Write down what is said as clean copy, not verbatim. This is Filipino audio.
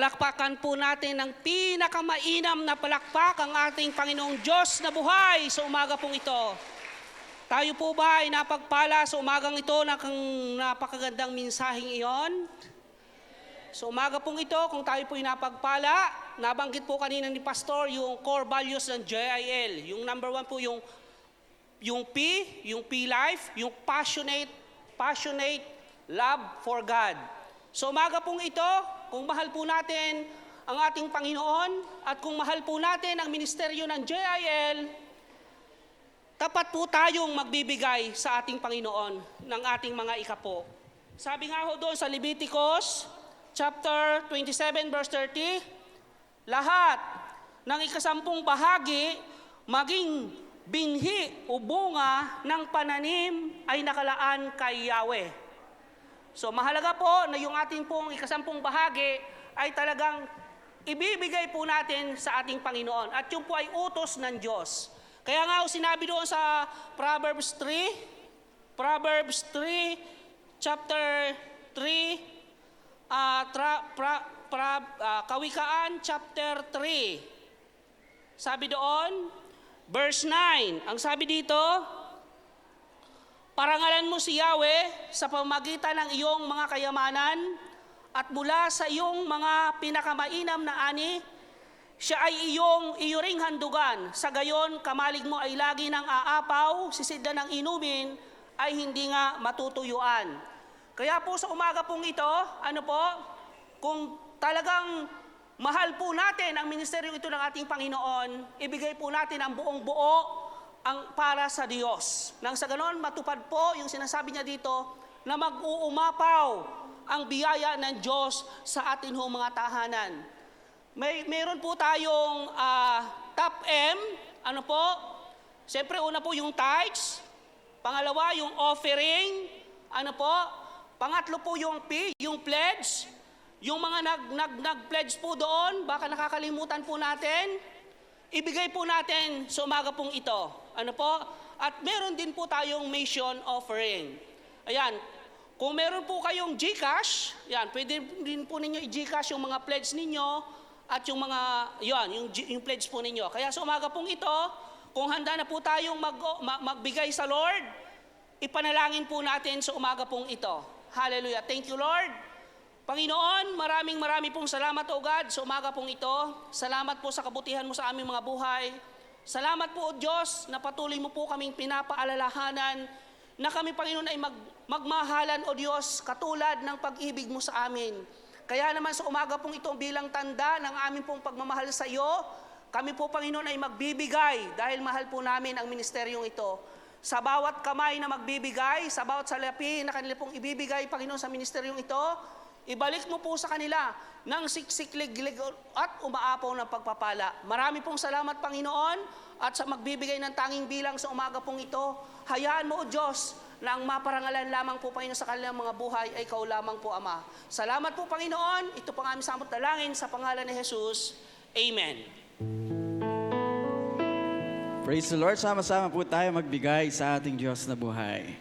Palakpakan po natin ng pinakamainam na palakpak ang ating Panginoong Diyos na buhay sa umaga pong ito. Tayo po ba ay napagpala sa umagang ito ng napakagandang mensaheng iyon? Sa umaga pong ito, kung tayo po ay napagpala, nabanggit po kanina ni Pastor yung core values ng JIL. Yung number 1 po yung P life, yung passionate love for God. So umaga pong ito, kung mahal po natin ang ating Panginoon at kung mahal po natin ang ministeryo ng JIL, tapat po tayong magbibigay sa ating Panginoon ng ating mga ikapo. Sabi nga ho doon sa Leviticus chapter 27 verse 30, lahat ng ikasampung bahagi maging binhi o bunga ng pananim ay nakalaan kay Yahweh. So mahalaga po na yung ating pong ikasampung bahagi ay talagang ibibigay po natin sa ating Panginoon. At yung po ay utos ng Diyos. Kaya nga sinabi doon sa Proverbs 3, chapter 3, Kawikaan chapter 3. Sabi doon, verse 9, ang sabi dito, parangalan mo si Yahweh sa pamamagitan ng iyong mga kayamanan at mula sa iyong mga pinakamainam na ani, siya ay iyo ring handugan. Sa gayon, kamalig mo ay lagi ng aapaw, sisidla ng inumin, ay hindi nga matutuyuan. Kaya po sa umaga pong ito, kung talagang mahal po natin ang ministeryo ito ng ating Panginoon, ibigay po natin ang buong buo para sa Diyos. Nang sa ganon, matupad po yung sinasabi niya dito na mag-uumapaw ang biyaya ng Diyos sa atin hong mga tahanan. Mayroon po tayong top M. Siyempre, una po yung tithes. Pangalawa, yung offering. Pangatlo po yung P, yung pledge. Yung mga nag-pledge po doon, baka nakakalimutan po natin. Ibigay po natin sa umaga pong ito. At meron din po tayong mission offering. Ayan, kung meron po kayong GCash, yan, pwede din po ninyo i-GCash yung mga pledge ninyo at yung mga, yung pledge po ninyo. Kaya sa umaga pong ito, kung handa na po tayong magbigay sa Lord, ipanalangin po natin sa umaga pong ito. Hallelujah. Thank you, Lord. Panginoon, maraming pong salamat, O God, sa umaga pong ito. Salamat po sa kabutihan mo sa aming mga buhay. Salamat po, O Diyos, na patuloy mo po kaming pinapaalalahanan na kami, Panginoon, ay magmahalan, O Diyos, katulad ng pag-ibig mo sa amin. Kaya naman sa umaga pong ito bilang tanda ng aming pong pagmamahal sa iyo, kami po, Panginoon, ay magbibigay dahil mahal po namin ang ministeryong ito. Sa bawat kamay na magbibigay, sa bawat salapi na kanila pong ibibigay, Panginoon, sa ministeryong ito, ibalik mo po sa kanila ng siksiklig at umaapaw ng pagpapala. Marami pong salamat, Panginoon, at sa magbibigay ng tanging bilang sa umaga pong ito, hayaan mo, O Diyos, na ang maparangalan lamang po, Panginoon, sa kanilang mga buhay ay ikaw lamang po, Ama. Salamat po, Panginoon. Ito pang aming samot dalangin sa pangalan ni Jesus. Amen. Praise the Lord. Sama-sama po tayo magbigay sa ating Diyos na buhay.